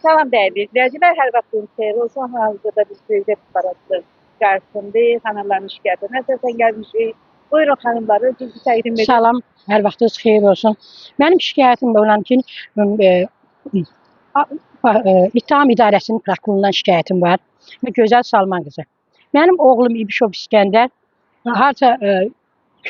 Salam değerli izleyiciler, her vaxtınız xeyir olsun. Hazırda biz Prezident parası qarşısındayız. Xanımların şikayətine əsasən gəlmişik. Buyurun xanımları, bizi təqdim edin. Salam, hər vaxtınız xeyir olsun. Mənim şikayətim olan ki, İttiham İdarəsinin prokurorundan şikayətim var. Gözəl Salman qızı. Mənim oğlum İbişov İskəndər harca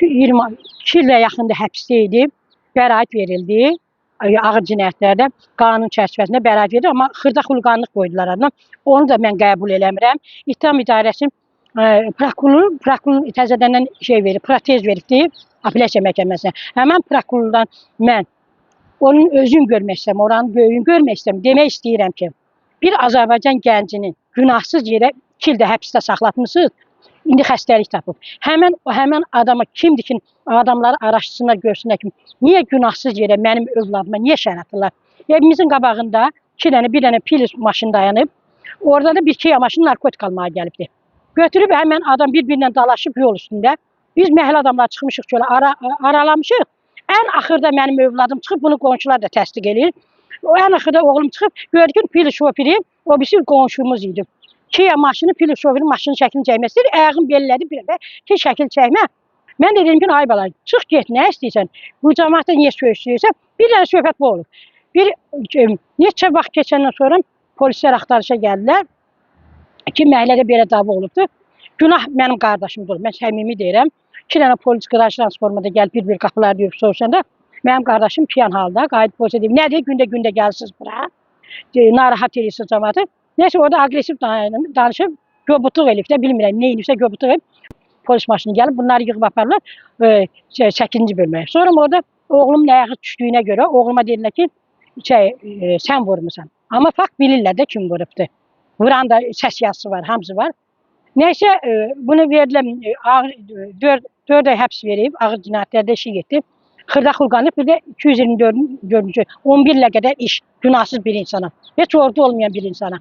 22 ilə yaxında həbsdə idi. Bəraət verildi. Ağır cinayətlərdə qanun çərçivəsində bəraət verildi, amma xırda xulqanlıq qoydular adına. Onu da mən qəbul eləmirəm. İttiham İdarəsinin prokuror təzədəndən protez veribdi apellyasiya məhkəməsinə. Həmin prokurordan mən onun özünü görmək istəyirəm, oranın böyüyünü görmək istəyirəm. Demək istəyirəm ki, bir Azərbaycan gəncini günahsız yerə 2 ildə həbsdə saxlatmısınız. İndi xəstəlik tapıb. Həmin adama kimdir ki, adamları araşdırsınlar, görsünlər ki, niyə günahsız yerə mənim övladıma niyə şər atırlar? Evimizin qabağında bir dənə pil maşını dayanıb, orada da bir iki maşın narkotik almağa gəlibdi. Götürüb həmən adam bir-birinlə dalaşıb yol üstündə. Biz məhəllə adamlar çıxmışıq şöyle aralamışıq. Ən axırda mənim övladım çıxıb, bunu qonşular da təsdiq edir. Ən axırda oğlum çıxıb, gördük ki, pil şoförü, o birisi qonşumuz idi. Kia maşını, pil şoförün maşının şəklini çəkməsidir. Ayağım bellədi bir də ki, şəkil çəkmə. Mən də dedim ki, ay bala, çıx get, nə istəyirsən? Bu cəmaatda niyə söhbət? Bir dənə söhbət bu olur. Neçə vaxt keçəndən sonra polislər axtarışa gəldilər ki, məhəllədə belə dava olubdur. Günah mənim qardaşımdır, mən səmimi deyirəm. 2 dənə polis qıraj transformada gəlib bir-bir qapılar deyib soruşanda mənim qardaşım piyan halda qayıdıb polise deyib, nədir, gündə gəlirsiniz bura? Narahat edirsiniz cəmaatı. Neyse orada agresif danışıb, göbutluq elib də bilmirəm, neyinibsə göbutluq elib. Polis maşını gəlib, bunları yığıb aparırlar 8-ci bölməyə. Sonra orada oğlumun ayağı düşdüyünə görə oğluma dedilər ki, sən vurmuşsan. Amma fakt bilirlər də kim vurubdur. Vuran da səs yazısı var, hamısı var. Neyse bunu verdilər, 4 ay həbs verib, ağır cinayətlərdə işi getdi. Xırda xulqanlıq, bir də 224-cü 11 ilə qədər iş, günahsız bir insana. Heç orada olmayan bir insana.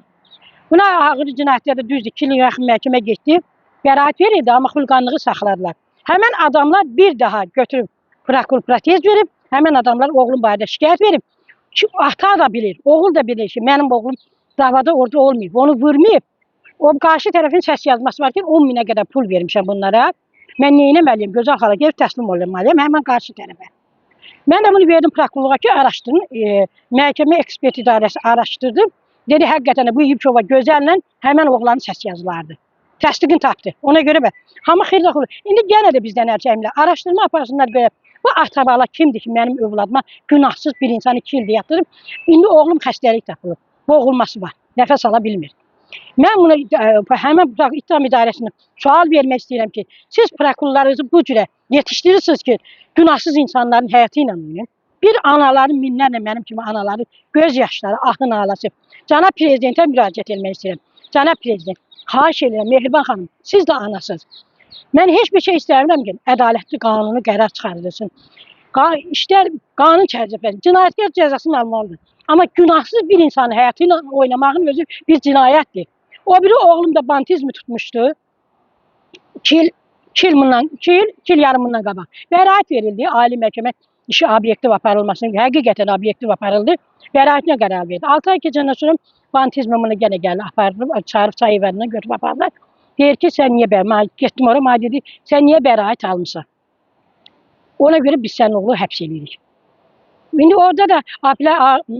Buna ağır cinayətlərdə düzdür, 2 il yaxın məhkəmə getdi. Bəraət verildi, amma xulqanlığı saxladılar. Həmən adamlar bir daha götürüb prokuror protez verib, həmən adamlar oğlum barədə şikayət verib. Ata da bilir, oğul da bilir ki, mənim oğlum davada orada olmayıb, onu vurmayıb. O qarşı tərəfin səs yazması var ki, 10 minə qədər pul vermişəm bunlara. Mən neynəməliyim, gözəl xala gəlib təslim olmalıyım, həmən qarşı tərəfə. Mən də bunu verdim prokurorluğa ki, araşdırın. Məhkəmə ekspert idarəsi araşdırdı. Dedi, həqiqətən də bu İbişova gözəllə həmən oğlanın səs yazılardı. Təsdiqini tapdı. Ona görə hamı xeyirlə xulur. İndi yenə də bizdən ərçəyimlə araşdırma aparsınlar görə. Bu atabala kimdir ki, mənim övladıma günahsız bir insanı 2 ildə yatırıb. İndi oğlum xəstəlik tapılıb. Boğulması var. Nəfəs ala bilmir. Mən bunu həmən İttiham İdarəsinə sual vermək istəyirəm ki, siz prokurorlarınızı bu cürə yetişdirirsiniz ki, günahsız insanların həyatı ilə oynayın. Bir anaların minlərlə mənim kimi anaların göz yaşları, ahın ağlası. Cənab Prezidentə müraciət etmək istəyirəm. Cənab Prezident, xahiş edirəm, Mehriban xanım, siz də anasınız. Mən heç bir şey istəmirəm ki, ədalətli qanunu qərar çıxarılırsın. İşlər qanun çərçivəsində, cinayətkar cəzasını almalıdır. Amma günahsız bir insanın həyatı ilə oynamağın özü bir cinayətdir. O biri oğlum da bantizmi tutmuşdu. 2 il yarımından qabaq. Bəraət verildi, ali məhkəmə işi obyektiv aparılmasını, həqiqətən obyektiv aparıldı. Bəraətinə qərar verdi. 6 ay keçəndən sonra bantizmi bunu yenə gəldi, aparılıb, çağırıb çay evlərindən götürüb apardılar. Deyir ki, sən niyə bəraət, getdim oraya, mənə dedi, sən niyə bəraət almışsan? Ona görə biz sənin oğlu həbs edirik. İndi orada da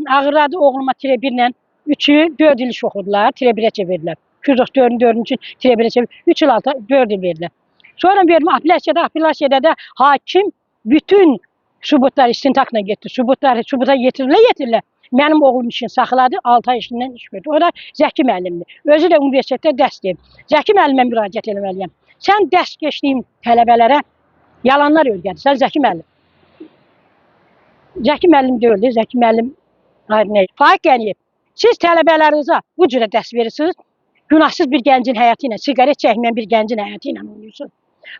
ağırladı oğluma TR1-lə 3'ü 4 il iş oxudular, TR1'ə çevirdilər. 294-cü TR1'ə çevirdilər, 3 il 4 il verdilər. Sonra verdim apellyasiyada da hakim bütün sübutlar istintakla getdi. Sübuta yetirirlər. Mənim oğlum işini saxladı, 6 ay işindən iş verdi. O da Zəki müəllimdir. Özü də universitetdə dərs deyib. Zəki müəllimə müraciət etməliyəm. Sən dərs keçdiyim tələbələrə yalanlar öyrədirsən, Zəki müəllim. Zəki müəllim deyildi, Zəki müəllim Faiq Qəniyev. Siz tələbələrinizə bu cürə dərs verirsiniz, günahsız bir gəncin həyatı ilə, siqaret çəkməyən bir gəncin həyatı ilə oynuyorsunuz.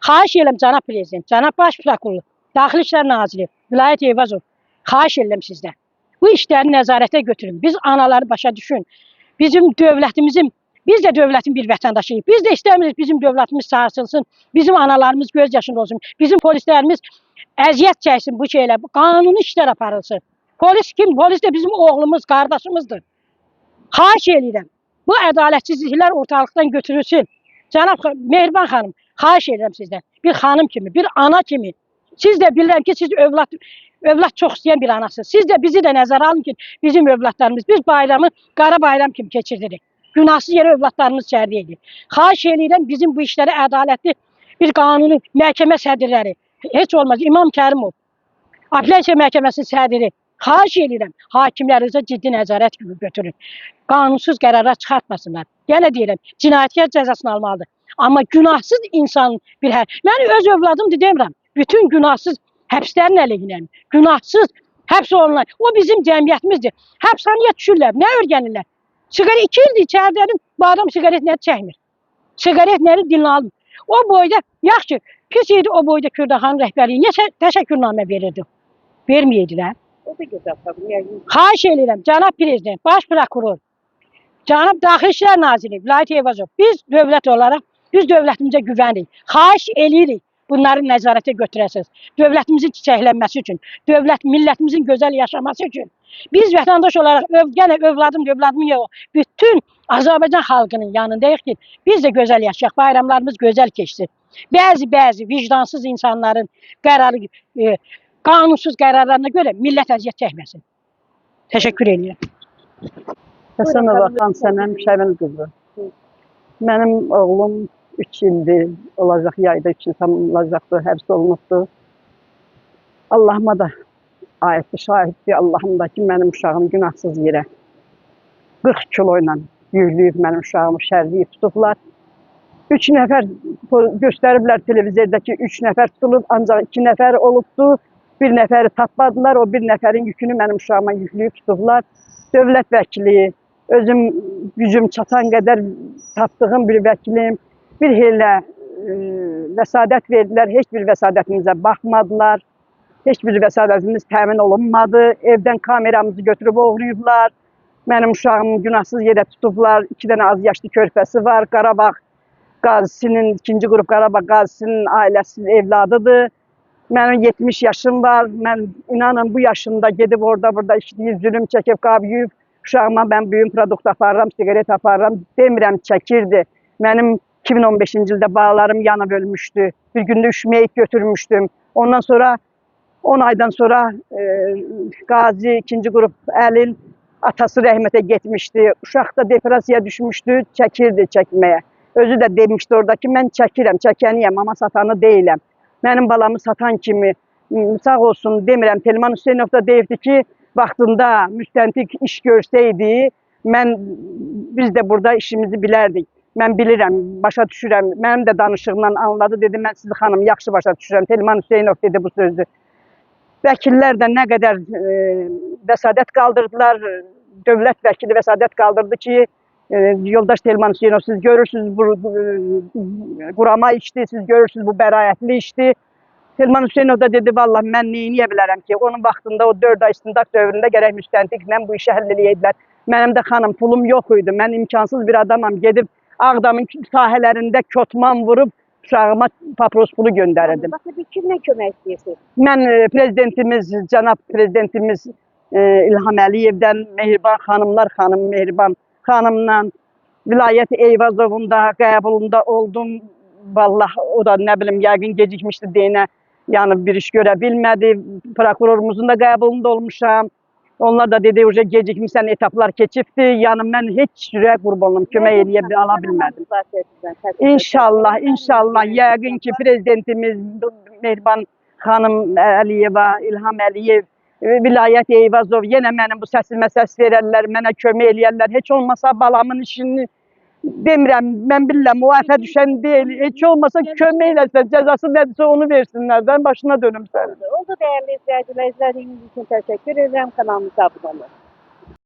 Xahiş edirəm cənab prezident, cənab baş prokuror, Daxili İşlər Naziri, Vilayət Eyvazov, xahiş edirəm sizdən. Bu işləri nəzarətə götürün. Biz anaları başa düşün. Bizim dövlətimizin, biz də dövlətin bir vətəndaşıyıq. Biz də istəmirik bizim dövlətimiz sarsılsın, bizim analarımız göz yaşında olsun, bizim polislərimiz əziyyət çəksin bu şeylə, qanuni işlər aparılsın. Polis kim? Polis də bizim oğlumuz, qardaşımızdır. Xahiş edirəm. Bu ədalətsizliklər ortalıqdan götürülsün. Cənab Mehriban xanım, xahiş edirəm sizdən. Bir xanım kimi, bir ana kimi. Siz də bilirəm ki, siz övlad çox istəyən bir anasınız. Siz də bizi də nəzərə alın ki, bizim övladlarımız, biz bayramı qara bayram kimi keçirdirik. Günahsız yerə övladlarımız şəhərdə edir. Xahiş edirəm bizim bu işlərə ədalətli bir qanuni məhkəmə sədrləri, heç olmaz İmam Kərimov, Apellyasiya Məhkəməsinin sədri, xahiş edirəm, hakimlərinizə ciddi nəzarət gibi götürün. Qanunsuz qərarlar çıxartmasınlar. Yenə deyirəm, cinayətkar cəzasını almalıdır. Amma günahsız insanın bir mən öz övladımdır demirəm. Bütün günahsız həbslərin əleyhinəyəm. Günahsız həbs olunlar. O bizim cəmiyyətimizdir. Həbsxanaya düşürlər, nə öyrənirlər? Siqaret 2 ildir içəridədir, bu adam siqaret nə çəkmir. Siqaret nəri dilinə almır. O boyda, yaxşı, pis idi o boyda Kürdəxanın rəhbərliyi. Niyə təşəkkürnamə verirdi? Verməyəydilər. O da gözəl tabii. Xahiş edirəm, cənab prezident, baş prokuror, cənab Daxili İşlər Naziri Vilayət Eyvazov, biz dövlət olaraq, biz dövlətimizə güvənirik. Xahiş edirik bunları nəzarətə götürəsiniz. Dövlətimizin çiçəklənməsi üçün, millətimizin gözəl yaşaması üçün. Biz vətəndaş olaraq, yenə övladım yox, bütün Azərbaycan xalqının yanındayıq ki, biz də gözəl yaşayaq, bayramlarımız gözəl keçsin. Bəzi vicdansız insanların qərarı, qanunsuz qərarlarına görə millət əziyyət çəkməsin. Təşəkkür edirəm. Həsənova xan Sənəm Şəmil qızı. Mənim oğlum 3 ildir olacaq, yayda 2 il tamamlayacaqdı, həbs olunubdu. Allahıma da aiddir, şahiddir Allahım da ki, mənim uşağım günahsız yerə 40 kilo ilə yükləyib mənim uşağımı şərliyib tutublar. 3 nəfər göstəriblər televizordakı 3 nəfər tutulub, ancaq 2 nəfər olubdu. Bir nəfəri tapmadılar, o bir nəfərin yükünü mənim uşağıma yükləyib tutublar. Dövlət vəkili, özüm gücüm çatan qədər tapdığım bir vəkilim, bir elə vəsadət verdilər, heç bir vəsadətimizə baxmadılar. Heç bir vəsadətimiz təmin olunmadı. Evdən kameramızı götürüb oğruyublar. Mənim uşağımı günahsız yerə tutublar. 2 dənə az yaşlı körpəsi var. Qarabağ qazisinin, 2-ci qrup Qarabağ qazisinin ailəsinin evladıdır. Mənim 70 yaşım var. Mən inanın bu yaşımda gedib orada işləyib, zülüm çəkib, qabıyıb. Uşağıma mən büyüm produkt aparıram, sigaret aparıram. Demirəm çəkirdi. Mənim 2015-ci ildə bağlarım yanıb ölmüşdü. Bir gündə üşüməyib götürmüşdüm. Ondan sonra 10 aydan sonra Qazi 2-ci qrup Əlil atası rəhmətə getmişdi. Uşaq da depressiyaya düşmüşdü, çəkirdi çəkməyə. Özü də demişdi orada ki, mən çəkirəm, çəkəniyəm, amma satanı deyiləm. Mənim balamı satan kimi sağ olsun demirəm. Telman Hüseynov da deyirdi ki, vaxtında müstəntiq iş görsəydi, biz də burada işimizi bilərdik. Mən bilirəm, başa düşürəm. Mənim də danışığımdan anladı, dedi, mən sizi xanım yaxşı başa düşürəm. Telman Hüseynov dedi bu sözü. Vəkillər də nə qədər vəsadət qaldırdılar, dövlət vəkili vəsadət qaldırdı ki, yoldaş Telman Hüseynov, siz görürsünüz bu qurama işdir, siz görürsünüz bu bəraətli işdir. Telman Hüseynov da dedi, vallahi mən neyniyə bilərəm ki, onun vaxtında o 4 ay istintaq dövründə gərək müstəntiqlə bu işi həll eləyədilər. Mənim də xanım pulum yox idi, mən imkansız bir adamam, gedib Ağdamın sahələrində kotman vurub uşağıma papros pulu göndərirdim. Başka kimle kömək istəyirsiniz? Mən prezidentimiz, cənab prezidentimiz İlham Əliyevdən, Mehriban xanımlar, xanım Mehriban xanımla Vilayət Eyvazovun da qəbulunda oldum. Vallahi o da nə bilim yəqin gecikmişdi deyinə, yəni bir iş görə bilmədi. Prokurorumuzun da qəbulunda olmuşam. Onlar da dedi, uca gecikmişsən, etaplar keçibdi. Yəni mən heç cürə qurbanım, kömək eləyə ala bilmədim. İnşallah, inşallah yəqin ki prezidentimiz Mehriban xanım Əliyeva, İlham Əliyev, Vilayət Eyvazov yenə mənim bu səsimə səs verərlər, mənə kömək eləyərlər. Heç olmasa balamın işini demirəm, mən bilirəm, o əfə düşən deyil. Heç olmasa kömək eləsə, cəzası nədirsə onu versinlər. Ben başına dönüm sən. Oldu değerli izleyiciler, izlediğiniz için teşekkür ederim. Kanalımıza abone olun.